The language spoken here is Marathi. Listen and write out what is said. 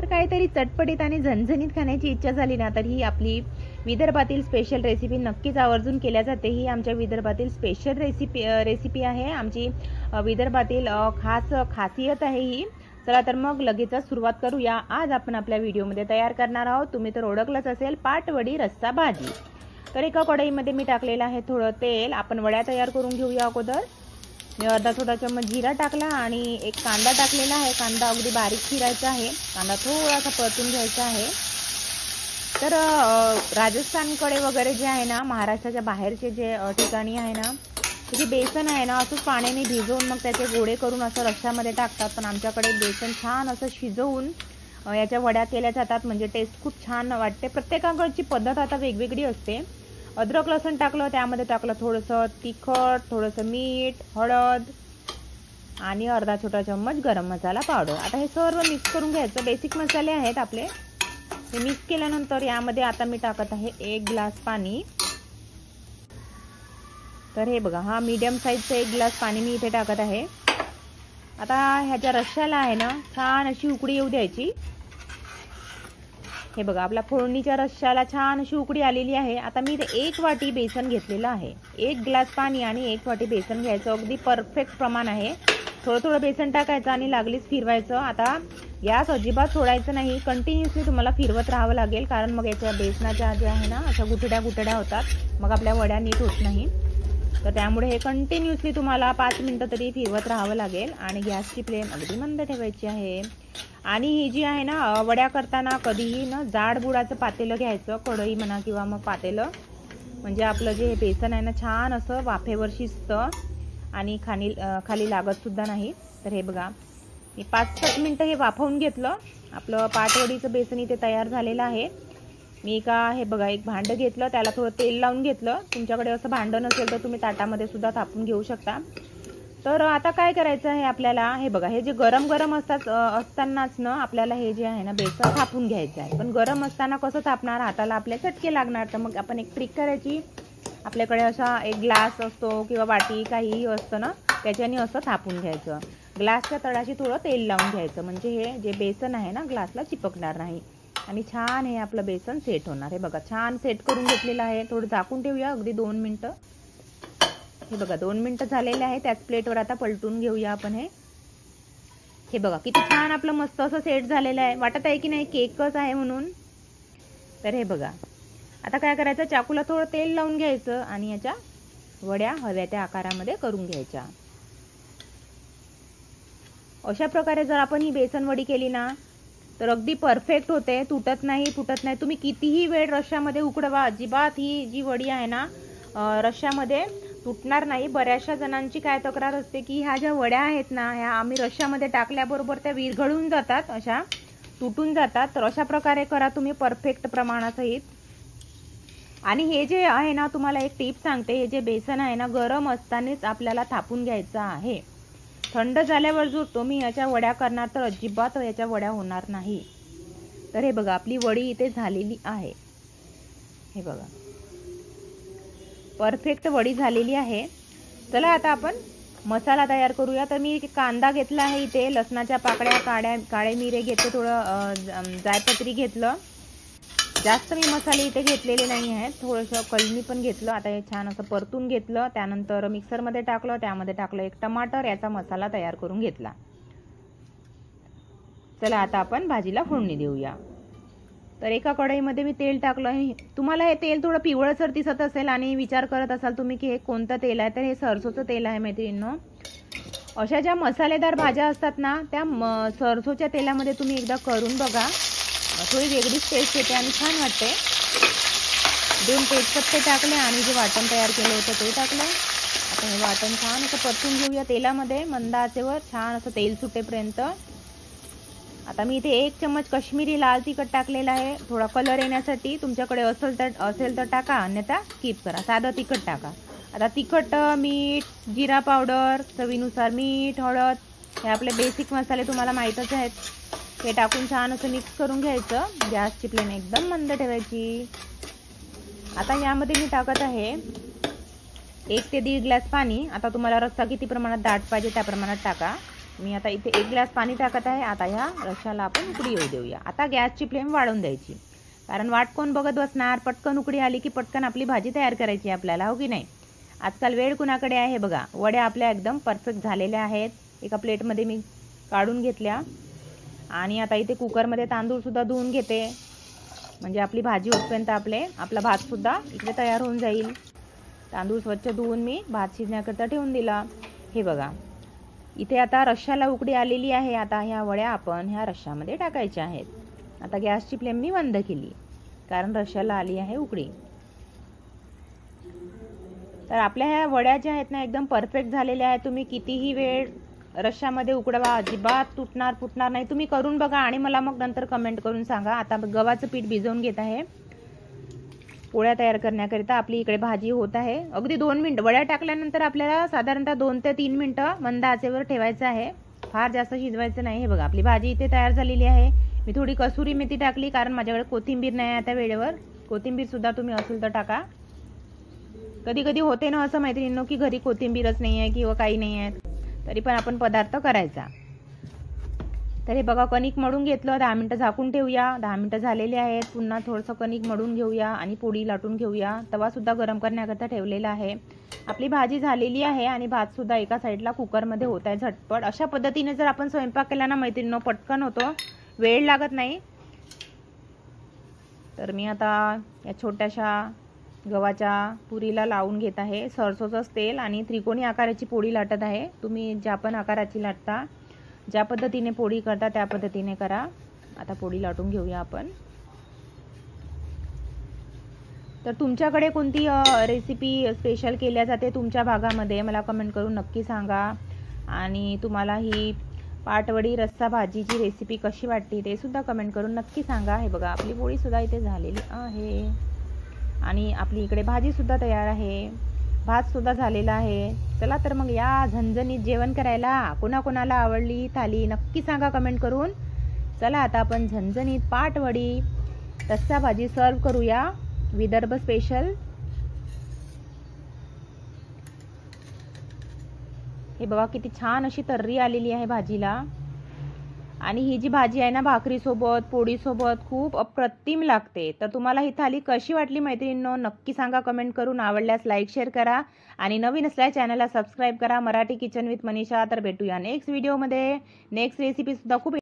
तर काहीतरी चटपटीत आणि झणझणीत खाण्याची इच्छा झाली ना, तर ही आपली विदर्भातील स्पेशल रेसिपी नक्कीच आवर्जून केल्या जाते। ही आमच्या विदर्भातील स्पेशल रेसिपी आहे, आमची विदर्भातील खास खासियत आहे ही। चला तर मग लगेच सुरुवात करूया। आज आपण आपल्या व्हिडिओमध्ये तयार करणार आहोत, तुम्ही तर ओळखलंच असेल, पाटवडी रस्सा भाजी। तर एका कढईमध्ये मी टाकलेलं आहे थोडं तेल। आपण वड्या तयार करून घेऊया। अगोदर मी अर्धा छोटा चम्मच जिरा टाकला आणि एक कांदा टाकलेला आहे। कांदा अगदी बारीक चिरायचा आहे, कांदा थोडासा परतून घ्यायचा आहे। तर राजस्थानकडे वगैरे जे आहे ना, महाराष्ट्राच्या बाहेरचे जे ठिकाणी आहे ना, जे बेसन आहे ना असंच पाण्याने भिजवून मग त्याचे गोळे करून असं रस्स्यामध्ये टाकतात। पण आमच्याकडे बेसन छान असं शिजवून याच्या वड्या केल्या जातात, म्हणजे टेस्ट खूप छान वाटते। प्रत्येकाकडची पद्धत आता वेगवेगळी असते। अद्रक लसूण टाकलं, त्यामध्ये टाकलं थोडंसं तिखट, थोडंसं मीठ, हळद आणि अर्धा छोटा चम्मच गरम मसाला पावडर। आता हे सर्व मिक्स करून घ्यायचं। बेसिक मसाले आहेत आपले। हे मिक्स केल्यानंतर यामध्ये आता मी टाकत आहे 1 ग्लास पाणी। तर हे बघा, हा मीडियम साईजचा 1 ग्लास पाणी मी इथे टाकत आहे। आता ह्याच्या रश्श्याला आहे ना छान अशी उकळी येऊ द्यायची। हे बघा, आपल्या फोडणीच्या रश्श्याला छान अशी उकळी आलेली आहे। आता मी इथे 1 वाटी बेसन घेतलेलं आहे। 1 ग्लास पाणी आणि 1 वाटी बेसन घ्यायचं, अगदी परफेक्ट प्रमाण आहे। थोडं थोडं बेसन टाकायचं आणि लागलीच फिरवायचं। आता गॅस अजिबात सोडायचं नाही, कंटिन्युअसली तुम्हाला फिरवत राहावं लागेल, कारण मग याच्या बेसनाच्या ज्या आहे ना अशा गुठड्या होतात, मग आपल्या वड्या नीट होत नाही। तर त्यामुळे हे कंटिन्युअसली तुम्हाला 5 मिनिटं तरी फिरवत राहावं लागेल आणि गॅसची फ्लेम अगदी मंद ठेवायची आहे। आणि ही जी आहे ना वड्या करताना कधीही ना जाड बुडाचं पातेलं घ्यायचं, कढई म्हणा किंवा मग पातेलं, म्हणजे आपलं जे बेसन आहे ना छान असं वाफेवर शिजतं आणि खाली लागत सुद्धा नाही। तर हे बघा, मी 5-7 मिनिटं हे वाफवून घेतलं। आपलं पाटवडीचं बेसन इथे तयार झालेलं आहे। मी हे बघा एक भांडं घेतलं, त्याला थोडं तेल लावून घेतलं। तुमच्याकडे असं भांडं नसेल तर तुम्ही ताटामध्ये सुद्धा थापून घेऊ शकता। तर आता काय करायचं आहे आपल्याला, हे बघा, हे जे गरम असतानाच ना आपल्याला हे जे आहे ना बेसन थापून घ्यायचं आहे। पण गरम असताना कसं थापणार, हाताला आपल्या चटके लागणार। तर मग आपण एक ट्रिक करायची, आपल्याकडे असा एक ग्लास असतो किंवा वाटी काहीही असतं ना, त्याच्याने असं थापून घ्यायचं। ग्लासच्या तळाशी थोडं तेल लावून घ्यायचं, म्हणजे हे जे बेसन आहे ना ग्लासला चिपकणार नाही आणि छान हे आपलं बेसन सेट होणार। हे बघा, छान सेट करून घेतलेलं आहे। थोडं झाकून ठेवूया अगदी 2 मिनिटं। हे बघा 2 मिनिटं झालेले आहे। त्याच प्लेटवर आता पलटून घेऊया आपण हे बघा किती छान आपलं मस्त असं सेट झालेलं आहे। वाटत आहे की नाही केकच आहे म्हणून। तर हे बघा, आता काय करायचं, चाकूला थोडं तेल लावून घ्यायचं आणि याच्या वड्या हव्या त्या आकारामध्ये करून घ्यायच्या। अशा प्रकारे जर आपण ही बेसन वडी केली ना तर अगदी परफेक्ट होते, तुटत नाही, फुटत नाही। तुम्ही कितीही वेळ रश्श्यामध्ये उकडवा, अजिबात ही जी वडी आहे ना रश्श्यामध्ये तुटणार नाही। बऱ्याचशा जणांची काय तक्रार असते की ह्या ज्या वड्या आहेत ना, ह्या आम्ही रश्श्यामध्ये टाकल्याबरोबर त्या विरघळून जातात, अशा तुटून जातात। तर अशा प्रकारे करा तुम्ही परफेक्ट प्रमाणासहित। आणि हे जे आहे ना, तुम्हाला एक टिप सांगते, हे जे बेसन आहे ना गरम असतानाच आपल्याला थापून घ्यायचं आहे। थंड झाल्यावर जर तुम्ही याच्या वड्या करणार तर अजिबात याच्या वड्या होणार नाही। तर हे बघा, आपली वडी इथे झालेली आहे। हे बघा, परफेक्ट वडी झालेली आहे। चला आता आपण मसाला तयार करूया। तर मी कांदा घेतला आहे इथे, लसणाच्या पाकळ्या, काळे मिरे घेतले, थोडं जायपत्री घेतलं। जास्त मी मसाले इथे घेतलेले नाही आहेत, थोडंसं कलमी पण घेतलं। आता हे छान असं परतून घेतलं, त्यानंतर मिक्सरमध्ये टाकलं, त्यामध्ये टाकलं 1 टमाटर, याचा मसाला तयार करून घेतला। चला आता आपण भाजीला फोडणी देऊया। तर एका कढईमध्ये मी तेल टाकलं। तुम्हाला हे तेल थोडं पिवळसर दिसत असेल आणि विचार करत असाल तुम्ही की हे कोणतं तेल आहे, तर हे सरसोचं तेल आहे मैत्रिणींनो। अशा ज्या मसालेदार भाज्या असतात ना, त्या सरसोच्या तेलामध्ये तुम्ही एकदा करून बघा, थोडी वेगळीच टेस्ट येते आणि छान वाटते। 2 तेजपत्ते टाकले आणि जे वाटण तयार केलं होतं ते टाकलं। आता हे वाटण छान असं परतून घेऊया तेलामध्ये, मंद आचेवर छान असं तेल सुटेपर्यंत। आता मी इथे 1 चम्मच कश्मीरी लाल तिखट टाकलेलं आहे, थोडा कलर येण्यासाठी। तुमच्याकडे असेल तर टाका, अन्यथा स्किप करा, साधं तिखट टाका। आता तिखट, मीठ, जिरा पावडर, चवीनुसार मीठ, हळद, हे आपले बेसिक मसाले तुम्हाला माहीतच आहेत। हे टाकून छान असं मिक्स करून घ्यायचं। गॅसची फ्लेम एकदम मंद ठेवायची। आता यामध्ये मी टाकत आहे 1 ते 1.5 ग्लास पाणी। आता तुम्हाला रस्सा किती प्रमाणात दाट पाहिजे त्या प्रमाणात टाका। मी आता इथे 1 ग्लास पाणी टाकत आहे. आता ह्या रश्श्याला आपण उकळी येऊ देऊया. आता गॅसची फ्लेम वाढवून द्यायची, कारण वाट कोण बघत बसणार. पटकन उकळी आली की पटकन आपली भाजी तयार करायची आपल्याला, हो की नाही. आजकाल वेळ कुणाकडे आहे बघा. वड्या आपल्या एकदम परफेक्ट झालेल्या आहेत. एका प्लेटमध्ये मी काढून घेतल्या आणि आता इथे कुकरमध्ये तांदूळसुद्धा धुवून घेते, म्हणजे आपली भाजी होतपर्यंत आपला भातसुद्धा इकडे तयार होऊन जाईल. तांदूळ स्वच्छ धुवून मी भात शिजण्याकरता ठेवून दिला. हे बघा, इथे आता रश्श्याला उकळी आलेली आहे. आता ह्या वड्या आपण ह्या रश्श्यामध्ये टाकायच्या आहेत. आता गॅसची फ्लेम मी बंद केली, कारण रश्श्याला आली आहे उकळी. तर आपल्या ह्या वड्या ज्या आहेत ना, एकदम परफेक्ट झालेल्या आहेत. तुम्ही कितीही वेळ रश्श्यामध्ये उकडवा, अजिबात फुटणार नाही. तुम्ही करून बघा आणि मला मग नंतर कमेंट करून सांगा. आता गव्हाचं पीठ भिजवून घेत आहे पोळ्या तयार करण्याकरिता. आपली इकडे भाजी होत आहे. अगदी 2 मिनिटं, वड्या टाकल्यानंतर आपल्याला साधारणतः 2 ते 3 मिनिटं मंद आचेवर ठेवायचं आहे. फार जास्त शिजवायचं नाही. हे बघा, आपली भाजी इथे तयार झालेली आहे. मी थोडी कसुरी मेथी टाकली, कारण माझ्याकडे कोथिंबीर नाही आता वेळेवर. कोथिंबीर सुद्धा तुम्ही असेल तर टाका. कधी कधी होते ना असं मैत्रिणींनो, की घरी कोथिंबीरच नाही आहे किंवा काही नाही आहे, तरी पण आपण पदार्थ करायचा. तर हे बघा, कणिक मळून घेतलं. 10 मिनिटं झाकून ठेवूया. 10 मिनिटं झालेले आहेत. पुन्हा थोडंसं कणिक मळून घेऊया आणि पोळी लाटून घेऊया. तवासुद्धा गरम करण्याकरता ठेवलेला आहे. आपली भाजी झालेली आहे आणि भातसुद्धा एका साईडला कुकरमध्ये होत आहे झटपट. अशा पद्धतीने जर आपण स्वयंपाक केला ना मैत्रिणींनो, पटकन होतो, वेळ लागत नाही. तर मी आता या छोट्याशा गव्हाच्या पुरीला लावून घेत आहे. सरसोचंच तेल आणि त्रिकोणी आकाराची पोळी लाटत आहे. तुम्ही ज्या पण आकाराची लाटता, ज्या पद्धतीने पोळी करता त्या पद्धतीने करा. आता पोळी लाटून घेऊया आपण. तर तुमच्याकडे कोणती रेसिपी स्पेशल केल्या जाते तुमच्या भागामध्ये, मला कमेंट करून नक्की सांगा. आणि तुम्हाला ही पाटवडी रस्सा भाजीची रेसिपी कशी वाटते ते सुद्धा कमेंट करून नक्की सांगा. हे बघा, आपली पोळीसुद्धा इथे झालेली आहे आणि आपली इकडे भाजीसुद्धा तयार आहे. भातसुद्धा झालेला आहे. चला तर मग या झणझणीत जेवण करायला. कोणाकोणाला आवडली थाली नक्की सांगा कमेंट करून. चला आता आपण झणझणीत पाटवडी रस्सा भाजी सर्व करूया, विदर्भ स्पेशल. हे बघा, किती छान अशी तर्री आलेली आहे भाजीला. आणि ही जी भाजी आहे ना, भाकरीसोबत पोळीसोबत खूप अप्रतिम लागते. तर तुम्हाला ही थाली कशी वाटली मैत्रिणींनो, नक्की सांगा कमेंट करून. आवडल्यास लाईक शेअर करा आणि नवीन असल्यास चॅनलला सबस्क्राईब करा. Marathi kitchen with Manisha. तर भेटूया नेक्स्ट व्हिडिओमध्ये. नेक्स्ट रेसिपी सुद्धा खूप